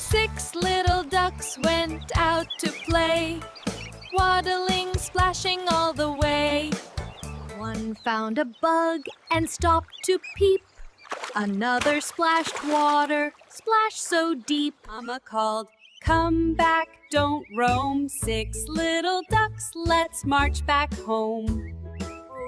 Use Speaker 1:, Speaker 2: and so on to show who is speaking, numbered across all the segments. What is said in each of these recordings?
Speaker 1: 6 little ducks went out to play, waddling, splashing all the way. One found a bug and stopped to peep. Another splashed water, splash so deep. Mama called, "Come back, don't roam. 6 little ducks, let's march back home."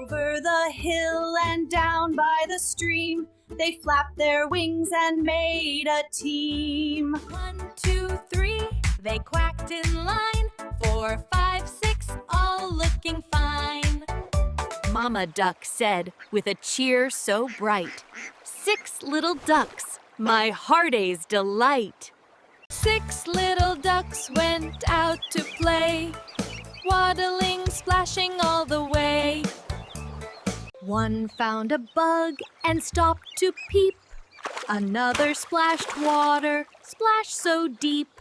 Speaker 1: Over the hill and down by the stream, they flapped their wings and made a team. 1, 2, 3, they quacked in line. 4, 5, 6, all looking fine. Mama Duck said with a cheer so bright, "6 little ducks, my heart's delight." 6 little ducks went out to play, waddling, splashing all the way. One found a bug and stopped to peep. Another splashed water, splash so deep.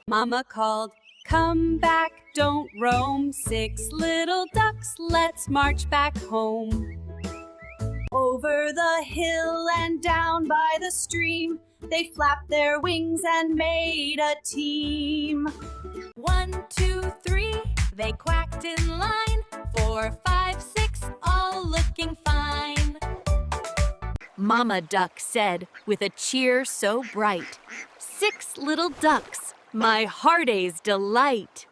Speaker 1: Mama called, "Come back, don't roam. 6 little ducks, let's march back home." Over the hill and down by the stream, they flapped their wings and made a team. 1, 2, 3, they quacked in line. 4, 5, 6, all looking fine. Mama Duck said with a cheer so bright, "6 little ducks, my heart's delight."